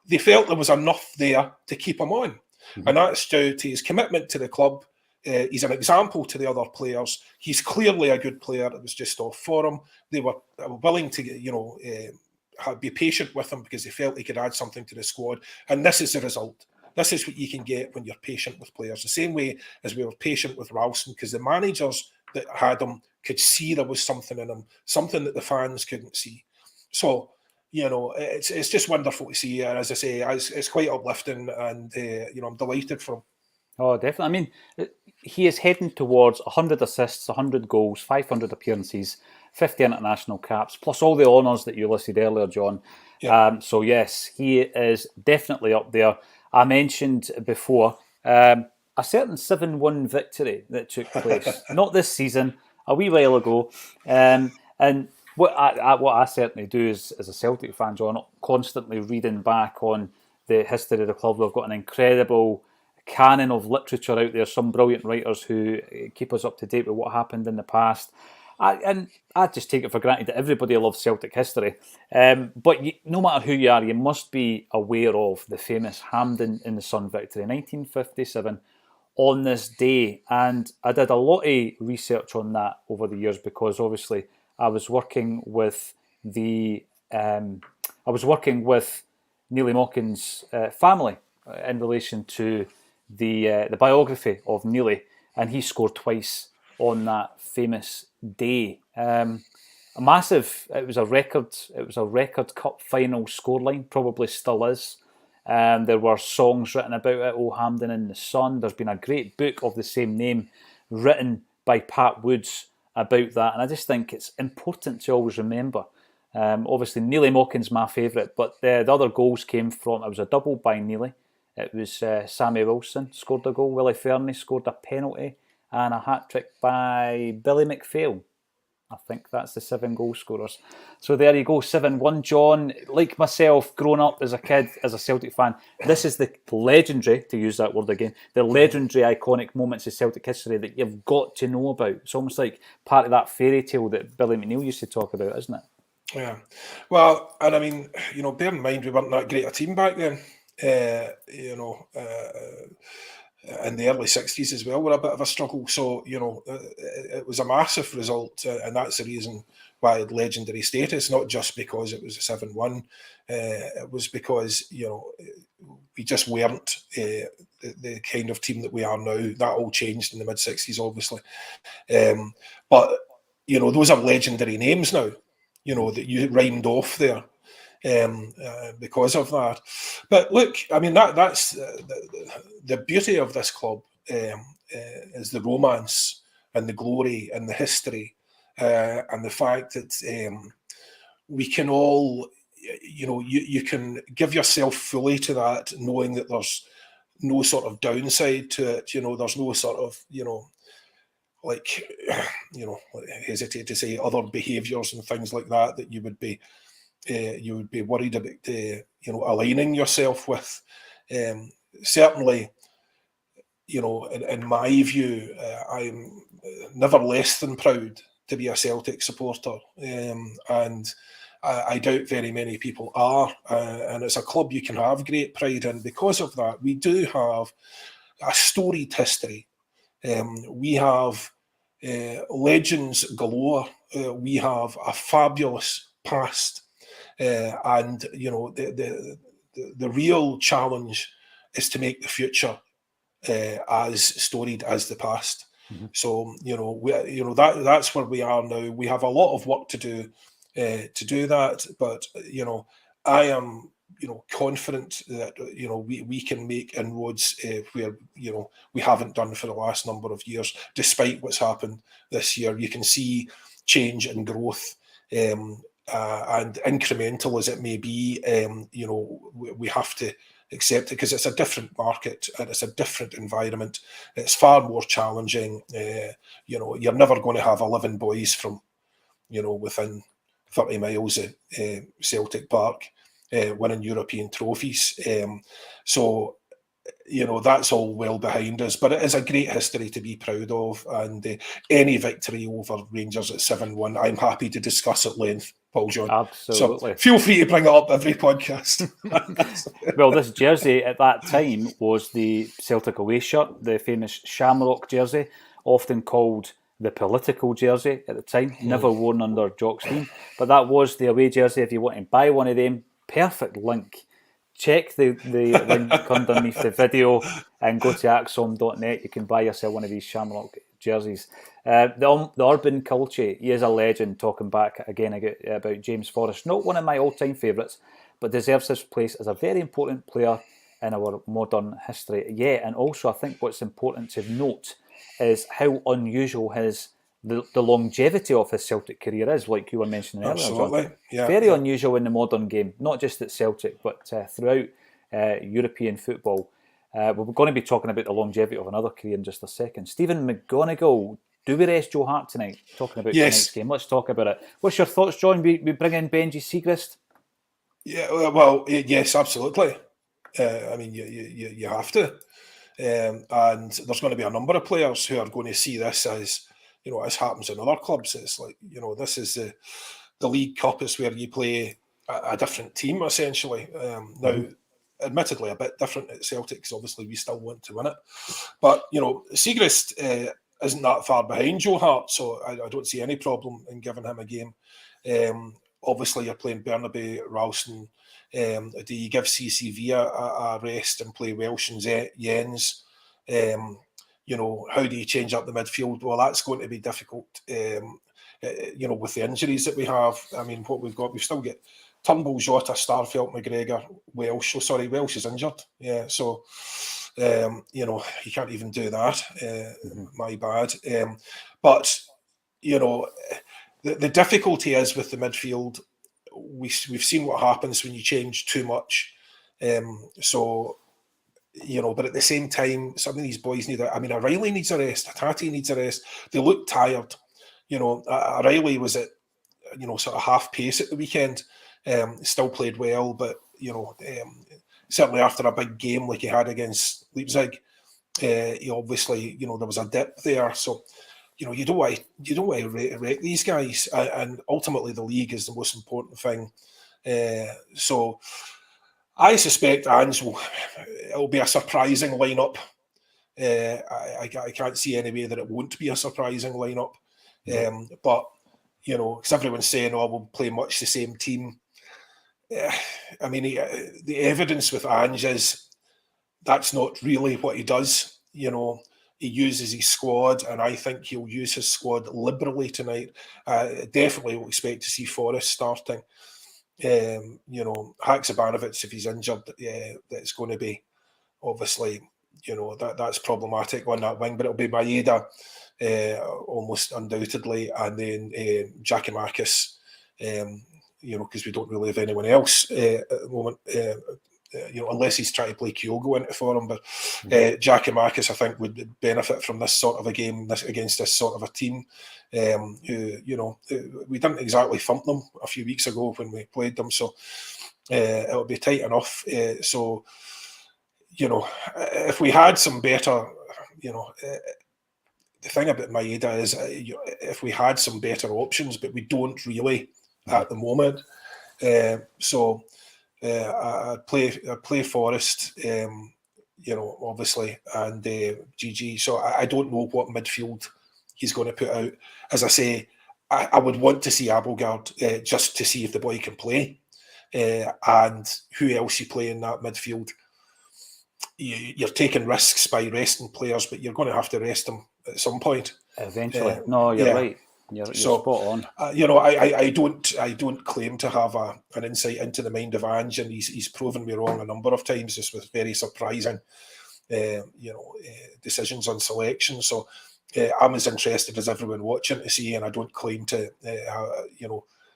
they felt there was enough there to keep him on, and that's due to his commitment to the club. He's an example to the other players. He's clearly a good player. It was just off for him. They were willing to, be patient with him because they felt he could add something to the squad. And this is the result. This is what you can get when you're patient with players. The same way as we were patient with Ralston, because the managers that had him could see there was something in him, something that the fans couldn't see. So, it's just wonderful to see. And as I say, it's quite uplifting, and I'm delighted for him. Oh, definitely. I mean, he is heading towards 100 assists, 100 goals, 500 appearances, 50 international caps, plus all the honours that you listed earlier, John. Yeah. So, yes, he is definitely up there. I mentioned before a certain 7-1 victory that took place, not this season, a wee while ago. And what I certainly do as a Celtic fan, John, constantly reading back on the history of the club. We've got an incredible canon of literature out there, some brilliant writers who keep us up to date with what happened in the past. I just take it for granted that everybody loves Celtic history. But no matter who you are, you must be aware of the famous Hampden in the Sun victory, 1957, on this day. And I did a lot of research on that over the years because obviously I was working with Neely Mockin's family in relation to the biography of Neely, and he scored twice on that famous day. A massive. It was a record cup final scoreline, probably still is. There were songs written about it. Oh, Hampden in the Sun. There's been a great book of the same name written by Pat Woods about that, and I just think it's important to always remember. Obviously, Neely Mockin's my favourite, but the other goals came from. It was a double by Neely. It was Sammy Wilson scored a goal, Willie Fernie scored a penalty, and a hat-trick by Billy McPhail. I think that's the 7 goal scorers. So there you go, 7-1. John, like myself, growing up as a kid, as a Celtic fan, this is the legendary, to use that word again, the legendary iconic moments of Celtic history that you've got to know about. It's almost like part of that fairy tale that Billy McNeill used to talk about, isn't it? Yeah. Well, and I mean, bear in mind, we weren't that great a team back then. In the early 60s as well were a bit of a struggle. So, it was a massive result, and that's the reason why it had legendary status, not just because it was a 7-1. It was because, we just weren't the kind of team that we are now. That all changed in the mid-60s, obviously. But, those are legendary names now, that you rhymed off there. Because of that. But look, I mean, that's the beauty of this club is the romance and the glory and the history and the fact that we can all, you can give yourself fully to that, knowing that there's no sort of downside to it. There's no sort of, hesitate to say other behaviours and things like that you would be worried about, aligning yourself with. Certainly, in my view, I'm never less than proud to be a Celtic supporter, and I doubt very many people are. And it's a club you can have great pride in because of that. We do have a storied history. We have legends galore. We have a fabulous past. And the real challenge is to make the future as storied as the past. So that's where we are now. We have a lot of work to do that, but I am confident that we can make inroads where we haven't done for the last number of years, despite what's happened this year. You can see change and growth, and incremental as it may be. We have to accept it because it's a different market and it's a different environment. It's far more challenging. You're never going to have 11 boys from within 30 miles of Celtic Park winning European trophies. So that's all well behind us, but it is a great history to be proud of. And any victory over Rangers at 7-1, I'm happy to discuss at length, Paul John. Absolutely. So feel free to bring it up every podcast. Well, this jersey at that time was the Celtic away shirt, the famous Shamrock jersey, often called the political jersey at the time, never worn under Jock's team. But that was the away jersey. If you want to buy one of them, perfect link. Check the link underneath the video and go to Acsom.net. You can buy yourself one of these Shamrock jerseys. The Urban Culture, he is a legend, talking back again about James Forrest. Not one of my all-time favourites, but deserves his place as a very important player in our modern history. Yeah, and also I think what's important to note is how unusual the longevity of his Celtic career is, like you were mentioning earlier. Absolutely, John. yeah. Very unusual in the modern game, not just at Celtic, but throughout European football. We're going to be talking about the longevity of another career in just a second. Stephen McGonigal, do we rest Joe Hart tonight? Talking about tonight's game. Let's talk about it. What's your thoughts, John? We bring in Benji Siegrist? Yeah, well, yes, absolutely. I mean, you have to. And there's going to be a number of players who are going to see this as, as happens in other clubs. It's like, this is the League Cup is where you play a different team, essentially. Now, admittedly, a bit different at Celtic, because obviously we still want to win it. But, Siegrist isn't that far behind Joe Hart, so I don't see any problem in giving him a game. Obviously, you're playing Bernabeu, Ralston. Do you give CCV a rest and play Welsh and Jens? How do you change up the midfield? Well, that's going to be difficult, with the injuries that we have. I mean, what we've still got Turnbull, Jota, Starfelt, McGregor, Welsh. Oh, sorry, Welsh is injured. Yeah, so, you can't even do that. My bad. But, the difficulty is with the midfield, we've seen what happens when you change too much. But at the same time, some of these boys O'Reilly needs a rest. Hatate needs a rest. They look tired. O'Reilly was at, sort of half pace at the weekend. Still played well, but, certainly after a big game like he had against Leipzig, he obviously, there was a dip there. So, you don't want to wreck these guys, and ultimately the league is the most important thing. So I suspect it'll be a surprising lineup. I can't see any way that it won't be a surprising lineup. But because everyone's saying, we'll play much the same team. I mean, the evidence with Ange is that's not really what he does. He uses his squad, and I think he'll use his squad liberally tonight. Definitely will expect to see Forrest starting. Haksabanovic, if he's injured, that's going to be obviously, that's problematic on that wing, but it'll be Maeda almost undoubtedly, and then Giakoumakis, because we don't really have anyone else at the moment. Unless he's trying to play Kyogo into for him. But Giakoumakis, I think, would benefit from this sort of a game against this sort of a team. Who, we didn't exactly thump them a few weeks ago when we played them, so it'll be tight enough. So, if we had some better, the thing about Maeda is if we had some better options, but we don't really at the moment. So. I'd play Forrest, obviously, and GG. So I don't know what midfield he's going to put out. As I say, I would want to see Abelgard just to see if the boy can play, and who else you play in that midfield. You're taking risks by resting players, but you're going to have to rest them at some point. Eventually. No, you're right. You're spot on. I don't claim to have an insight into the mind of Ange, and he's proven me wrong a number of times, just with very surprising decisions on selection. So I'm as interested as everyone watching to see, and I don't claim to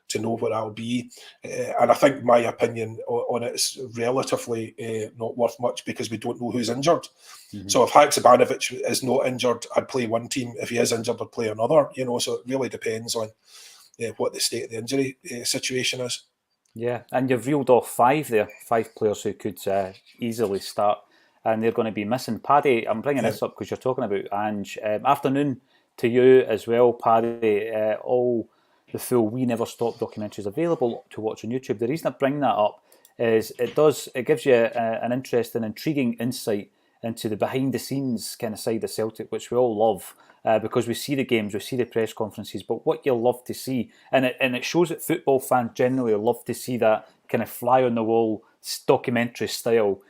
to know what that'll be. And I think my opinion on it is relatively not worth much, because we don't know who's injured. Mm-hmm. So if Haksabanovic is not injured, I'd play one team. If he is injured, I'd play another. So it really depends on what the state of the injury situation is. Yeah, and you've reeled off 5 players who could easily start, and they're going to be missing. Paddy, I'm bringing this up because you're talking about Ange. Afternoon to you as well, Paddy. All the full We Never Stop documentaries available to watch on YouTube. The reason I bring that up is it gives you an interesting, intriguing insight into the behind-the-scenes kind of side of Celtic, which we all love, because we see the games, we see the press conferences, but what you love to see, and it shows that football fans generally love to see that kind of fly-on-the-wall documentary style,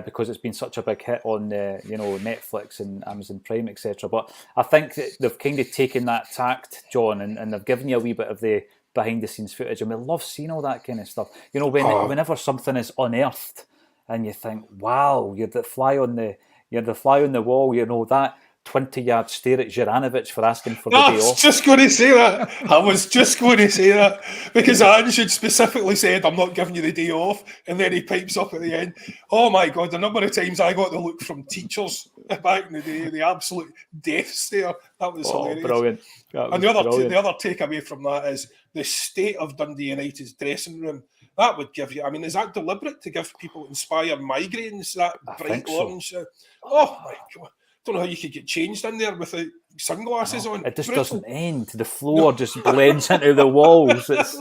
because it's been such a big hit on Netflix and Amazon Prime, etc. But I think that they've kind of taken that tact, John, and they've given you a wee bit of the behind-the-scenes footage, and we love seeing all that kind of stuff. Whenever something is unearthed, and you think, wow, you're the fly on the wall, that 20-yard stare at Juranovic for asking for the day off. I was just going to say that. Because Ange had specifically said, I'm not giving you the day off. And then he pipes up at the end. Oh my God, the number of times I got the look from teachers back in the day, the absolute death stare. That was hilarious. Brilliant. And the other takeaway from that is the state of Dundee United's dressing room. That would give you, is that deliberate to give people inspired migraines, that bright orange? So. Oh my God. Don't know how you could get changed in there without sunglasses on. It just doesn't end. The floor just blends into the walls. It's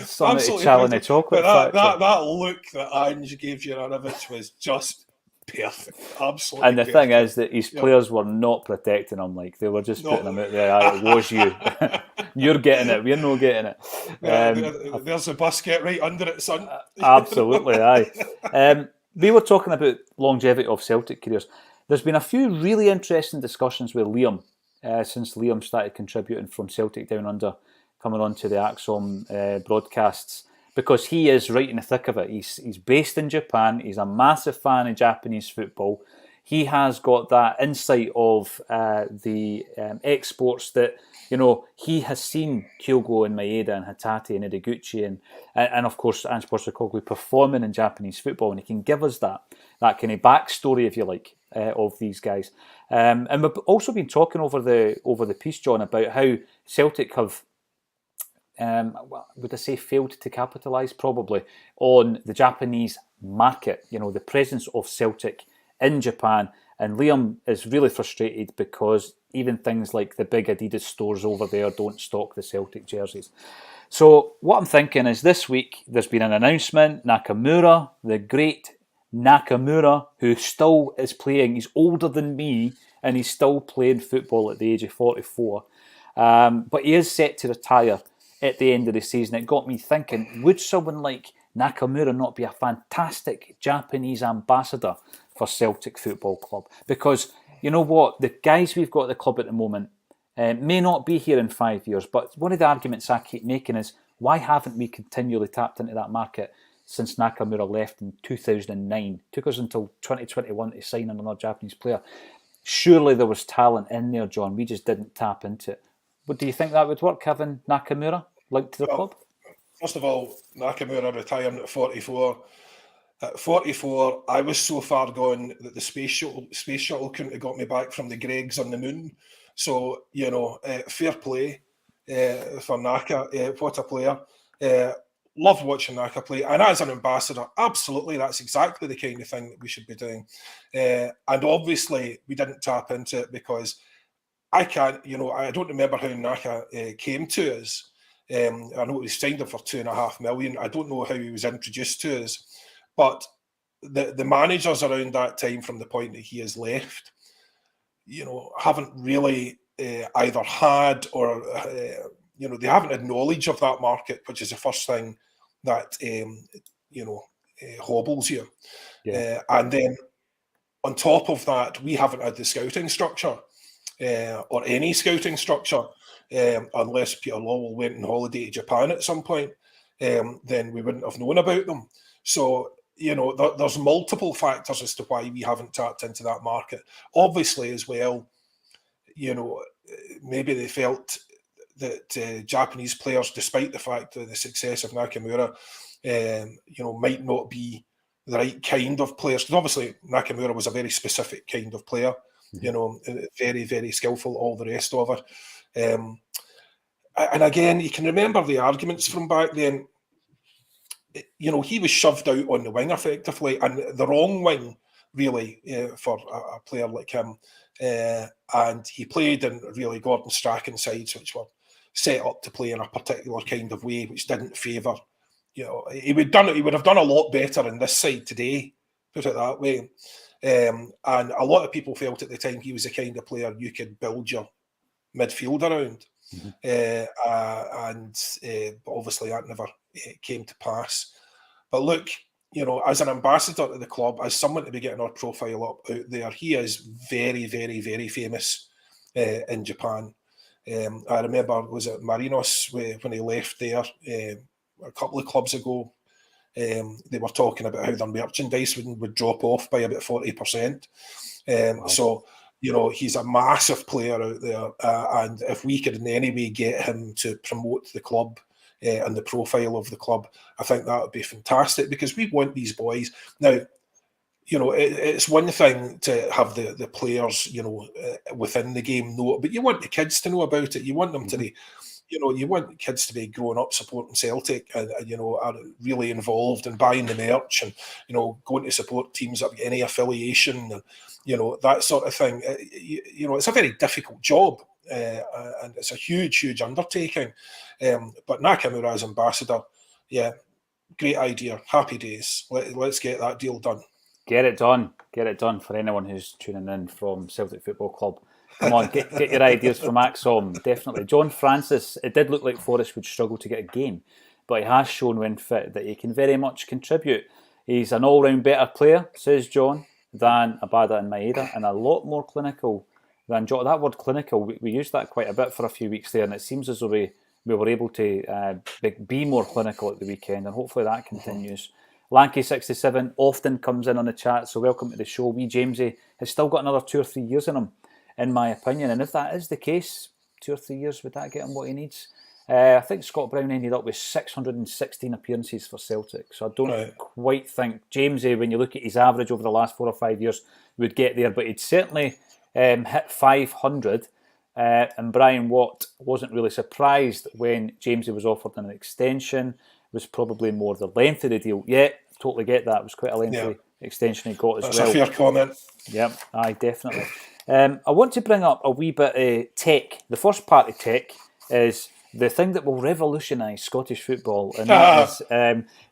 something to Charlie Chocolate Factory. That look that Ange gave Juranovic was just perfect. Absolutely. And the thing is that his players were not protecting him. Like, they were just putting him out there. It was you. You're getting it. We're not getting it. There's a basket right under it, son. Absolutely, aye. We were talking about longevity of Celtic careers. There's been a few really interesting discussions with Liam since Liam started contributing from Celtic Down Under, coming on to the Acsom broadcasts, because he is right in the thick of it. He's based in Japan. He's a massive fan of Japanese football. He has got that insight of the exports that, he has seen Kyogo and Maeda and Hatate and Ideguchi and of course Ange Postecoglou performing in Japanese football, and he can give us that kind of backstory, if you like, of these guys. And we've also been talking over the piece, John, about how Celtic have, would I say, failed to capitalise probably on the Japanese market. The presence of Celtic in Japan. And Liam is really frustrated because even things like the big Adidas stores over there don't stock the Celtic jerseys. So what I'm thinking is, this week there's been an announcement. Nakamura, the great Nakamura, who still is playing. He's older than me and he's still playing football at the age of 44. But he is set to retire at the end of the season. It got me thinking, would someone like Nakamura not be a fantastic Japanese ambassador for Celtic Football Club? Because you know what, the guys we've got at the club at the moment may not be here in 5 years, but one of the arguments I keep making is, why haven't we continually tapped into that market since Nakamura left in 2009? It took us until 2021 to sign another Japanese player. Surely there was talent in there, John. We just didn't tap into it. But do you think that would work, having Nakamura linked to the club? First of all, Nakamura retiring at 44. At 44, I was so far gone that the space shuttle couldn't have got me back from the Gregs on the moon. So, fair play for Naka. What a player. Loved watching Naka play. And as an ambassador, absolutely, that's exactly the kind of thing that we should be doing. And obviously, we didn't tap into it because I don't remember how Naka came to us. I know we signed him for $2.5 million. I don't know how he was introduced to us. But the managers around that time, from the point that he has left, haven't really either had or, they haven't had knowledge of that market, which is the first thing that, hobbles you. Yeah. And then on top of that, we haven't had the scouting structure. or any scouting structure, unless Peter Lawwell went on holiday to Japan at some point, then we wouldn't have known about them. So, there's multiple factors as to why we haven't tapped into that market. Obviously, as well, maybe they felt that Japanese players, despite the fact that the success of Nakamura, might not be the right kind of players. Because obviously Nakamura was a very specific kind of player, very, very skillful, all the rest of it. And again, you can remember the arguments from back then. He was shoved out on the wing effectively, and the wrong wing, really, for a player like him. And he played in really Gordon Strachan sides, which were set up to play in a particular kind of way, which didn't favour. He would have done a lot better in this side today, put it that way. And a lot of people felt at the time he was the kind of player you could build your midfield around. But obviously that never came to pass. But look, as an ambassador to the club, as someone to be getting our profile up out there, he is very, very, very famous in Japan. I remember, was it Marinos when he left there a couple of clubs ago? They were talking about how their merchandise would drop off by about 40%. Wow. So, he's a massive player out there. And if we could in any way get him to promote the club and the profile of the club, I think that would be fantastic, because we want these boys. Now, it's one thing to have the players, within the game know it, but you want the kids to know about it. You want them to be, you want kids to be growing up supporting Celtic and are really involved in buying the merch and, going to support teams that have any affiliation and, that sort of thing. It's a very difficult job and it's a huge, huge undertaking. But Nakamura as ambassador, great idea. Happy days. Let's get that deal done. Get it done for anyone who's tuning in from Celtic Football Club. Come on, get your ideas from Acsom, definitely. John Francis, it did look like Forrest would struggle to get a game, but he has shown when fit that he can very much contribute. He's an all-round better player, says John, than Abada and Maeda, and a lot more clinical than Jota. That word clinical, we used that quite a bit for a few weeks there, and it seems as though we were able to be more clinical at the weekend, and hopefully that continues. Lanky67 often comes in on the chat, so welcome to the show. Wee Jamesy has still got another 2 or 3 years in him, in my opinion, and if that is the case, 2 or 3 years, would that get him what he needs? I think Scott Brown ended up with 616 appearances for Celtic, so I don't quite think Jamesy, when you look at his average over the last 4 or 5 years, would get there, but he'd certainly hit 500, and Brian Watt wasn't really surprised when Jamesy was offered an extension. Was probably more the length of the deal. Yeah, totally get that. It was quite a lengthy extension he got as well. That's a fair comment. Yep, aye, definitely. I want to bring up a wee bit of tech. The first part of tech is the thing that will revolutionise Scottish football, and that is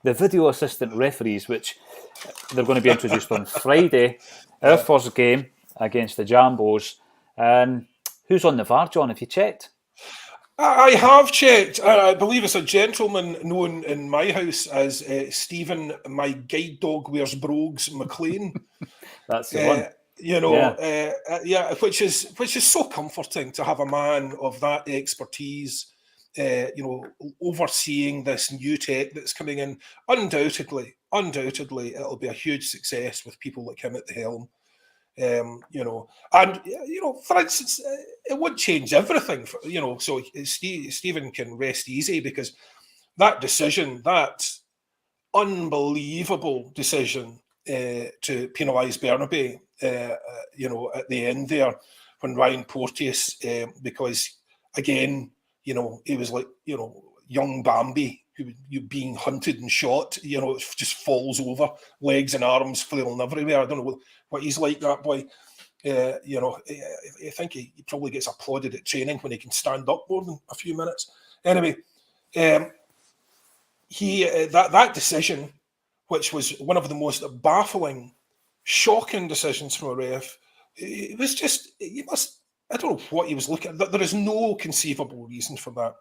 the video assistant referees, which they're going to be introduced on Friday. Our first game against the Jambos. Who's on the VAR, John? Have you checked? I have checked. I believe it's a gentleman known in my house as Stephen, my guide dog wears brogues, McLean. That's the one. Which is so comforting to have a man of that expertise, overseeing this new tech that's coming in. Undoubtedly, it'll be a huge success with people like him at the helm. For instance, it would change everything. So Stephen can rest easy, because that decision, that unbelievable decision to penalise Bernabe, at the end there when Ryan Porteous, because again, he was like, young Bambi who being hunted and shot, just falls over, legs and arms flailing everywhere. I don't know what he's like, that boy. I think he probably gets applauded at training when he can stand up more than a few minutes. Anyway, that decision, which was one of the most baffling, shocking decisions from a ref, it was just, I don't know what he was looking at. There is no conceivable reason for that.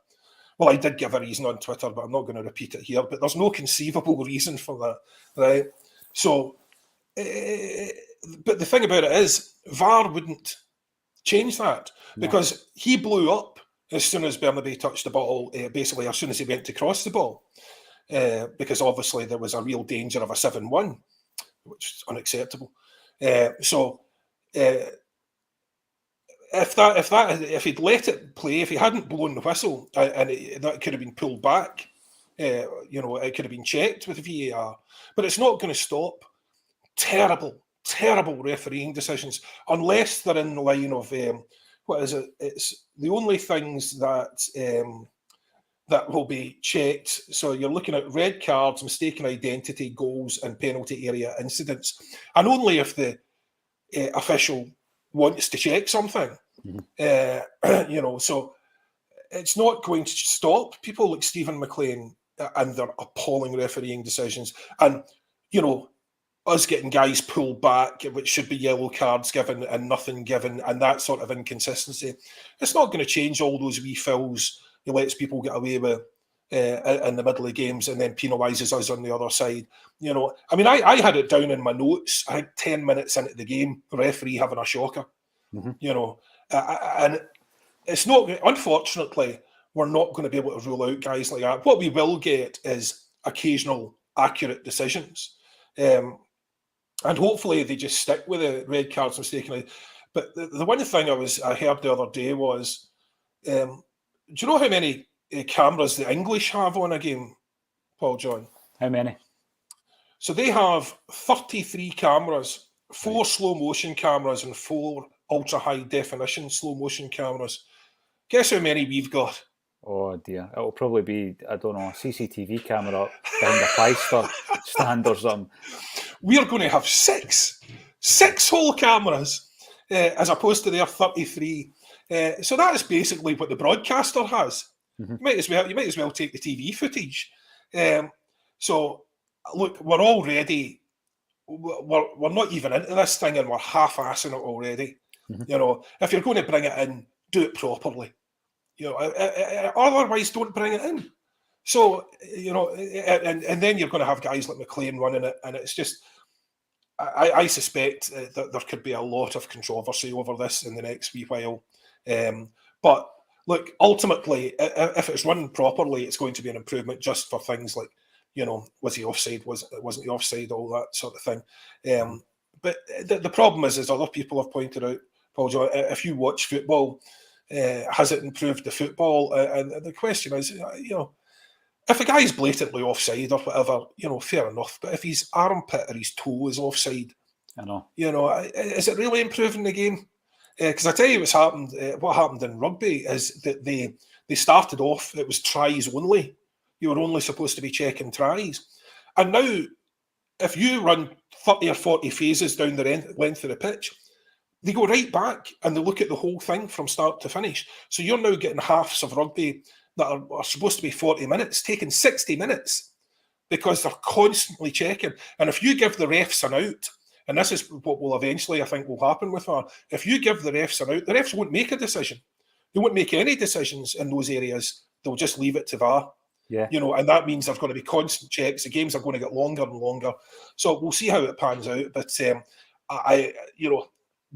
Well, I did give a reason on Twitter, but I'm not going to repeat it here. But there's no conceivable reason for that, right? So, but the thing about it is, VAR wouldn't change that, because he blew up as soon as Bernabei touched the ball, basically as soon as he went to cross the ball, because obviously there was a real danger of a 7-1, which is unacceptable. If he'd let it play, if he hadn't blown the whistle, and that could have been pulled back, it could have been checked with VAR. But it's not going to stop terrible refereeing decisions, unless they're in the line of what is it? It's the only things that will be checked. So you're looking at red cards, mistaken identity, goals, and penalty area incidents, and only if the official wants to check something. So it's not going to stop people like Stephen McLean and their appalling refereeing decisions, and us getting guys pulled back, which should be yellow cards given and nothing given, and that sort of inconsistency. It's not going to change all those wee fouls he lets people get away with in the middle of games, and then penalises us on the other side. I had it down in my notes. I think 10 minutes into the game, the referee having a shocker. And it's not. Unfortunately, we're not going to be able to rule out guys like that. What we will get is occasional accurate decisions. And hopefully they just stick with the red cards mistakenly. But the one thing I heard the other day was, do you know how many cameras the English have on a game, Paul John? How many? So they have 33 cameras, 4 slow motion cameras and 4 ultra high definition slow motion cameras. Guess how many we've got? Oh dear, it'll probably be, I don't know, a CCTV camera behind a 5-star stand or something. We're going to have 6 whole cameras as opposed to their 33. So that is basically what the broadcaster has. You might as well take the TV footage. So look, we're already we're not even into this thing, and we're half-assing it already. If you're going to bring it in, do it properly. Otherwise, don't bring it in. So, and then you're going to have guys like McLean running it, and it's just, I suspect that there could be a lot of controversy over this in the next wee while. But look, ultimately, if it's run properly, it's going to be an improvement just for things like, was he offside, wasn't he offside, all that sort of thing. But the problem is, as other people have pointed out, Paul John, if you watch football, has it improved the football? And the question is, if a guy's blatantly offside or whatever, fair enough. But if his armpit or his toe is offside, I know. Is it really improving the game? Because I tell you what happened in rugby is that they started off, it was tries only. You were only supposed to be checking tries. And now, if you run 30 or 40 phases down the length of the pitch, they go right back and they look at the whole thing from start to finish. So you're now getting halves of rugby that are supposed to be 40 minutes, taking 60 minutes because they're constantly checking. And if you give the refs an out, and this is what will eventually, I think, will happen with her, if you give the refs an out, the refs won't make a decision. They won't make any decisions in those areas. They'll just leave it to VAR. Yeah. And that means there's going to be constant checks. The games are going to get longer and longer. So we'll see how it pans out. But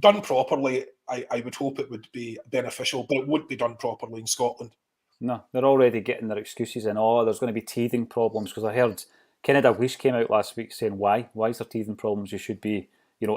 done properly, I would hope it would be beneficial, but it wouldn't be done properly in Scotland. No, they're already getting their excuses in. There's going to be teething problems, because I heard Kenny Dalglish came out last week saying, why is there teething problems? You should be,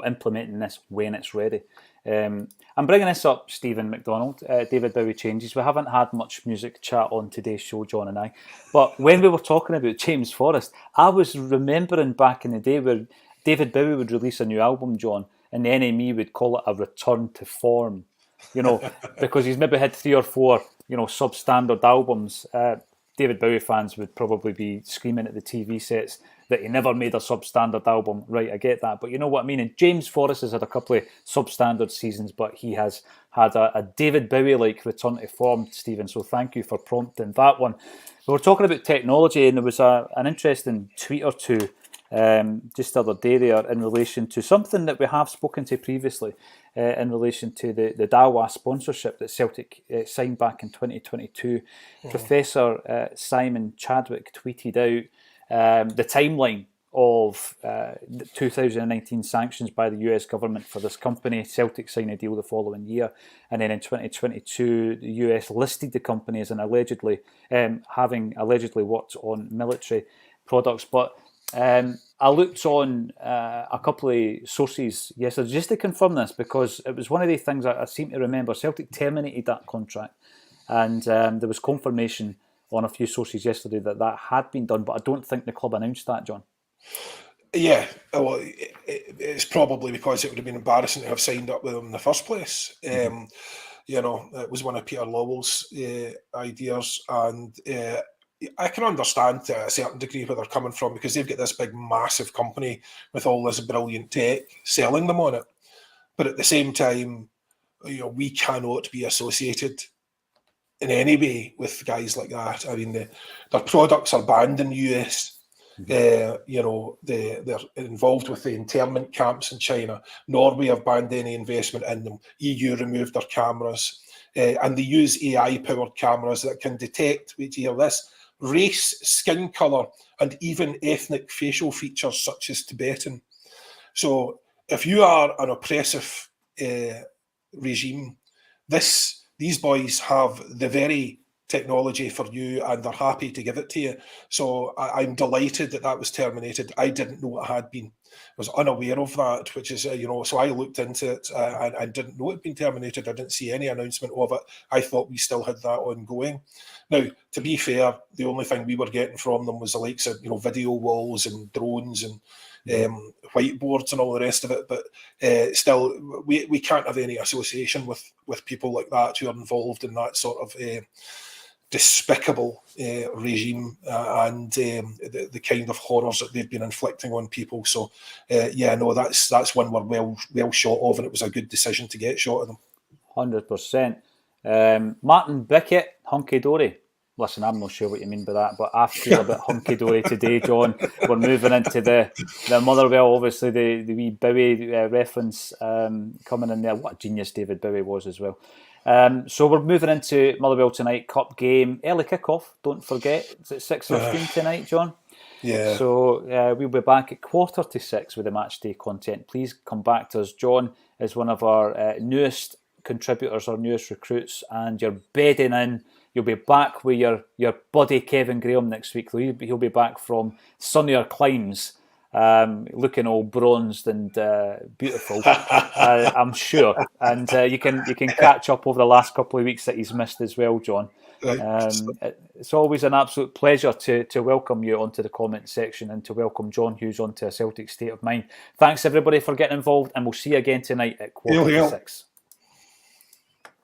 implementing this when it's ready. I'm bringing this up, Stephen McDonald, David Bowie changes. We haven't had much music chat on today's show, John and I, but when we were talking about James Forrest, I was remembering back in the day where David Bowie would release a new album, John, and the NME would call it a return to form, because he's maybe had 3 or 4, substandard albums. David Bowie fans would probably be screaming at the TV sets that he never made a substandard album. Right, I get that. But you know what I mean? And James Forrest has had a couple of substandard seasons, but he has had a David Bowie-like return to form, Stephen. So thank you for prompting that one. We were talking about technology, and there was an interesting tweet or two just the other day there in relation to something that we have spoken to previously in relation to the Dawa sponsorship that Celtic signed back in 2022. Professor Simon Chadwick tweeted out the timeline of the 2019 sanctions by the US government for this company. Celtic signed a deal the following year, and then in 2022, the US listed the company as having allegedly worked on military products. But I looked on a couple of sources yesterday just to confirm this, because it was one of the things I seem to remember. Celtic terminated that contract, and there was confirmation on a few sources yesterday that had been done, but I don't think the club announced that, John. Yeah, well, it's probably because it would have been embarrassing to have signed up with them in the first place. It was one of Peter Lowell's ideas, and I can understand to a certain degree where they're coming from, because they've got this big, massive company with all this brilliant tech selling them on it. But at the same time, we cannot be associated in any way with guys like that. I mean, their products are banned in the US. They're involved with the internment camps in China. Norway have banned any investment in them. EU removed their cameras. And they use AI-powered cameras that can detect, wait to hear this, race, skin colour, and even ethnic facial features such as Tibetan. So if you are an oppressive regime, these boys have the very technology for you, and they're happy to give it to you. So I'm delighted that was terminated. I didn't know it had been. I was unaware of that, which is, so I looked into it and didn't know it had been terminated. I didn't see any announcement of it. I thought we still had that ongoing. Now, to be fair, the only thing we were getting from them was the likes of, video walls and drones and whiteboards and all the rest of it. But still, we can't have any association with people like that who are involved in that sort of despicable regime and the kind of horrors that they've been inflicting on people. So that's one we're well short of, and it was a good decision to get short of them. 100%. Martin Bickett, hunky dory. Listen, I'm not sure what you mean by that, but I feel a bit hunky dory today, John. We're moving into the Motherwell, obviously the wee Bowie reference coming in there. What a genius David Bowie was as well. So we're moving into Motherwell tonight, cup game, early kickoff. Don't forget, it's at 6:15 tonight, John. Yeah. So we'll be back at 5:45 with the match day content. Please come back to us. John is one of our newest contributors, our newest recruits, and you're bedding in. You'll be back with your buddy Kevin Graham next week. He'll be back from sunnier climes, looking all bronzed and beautiful, I'm sure. And you can catch up over the last couple of weeks that he's missed as well, John. It's always an absolute pleasure to welcome you onto the comment section and to welcome John Hughes onto A Celtic State of Mind. Thanks everybody for getting involved, and we'll see you again tonight at 5:45.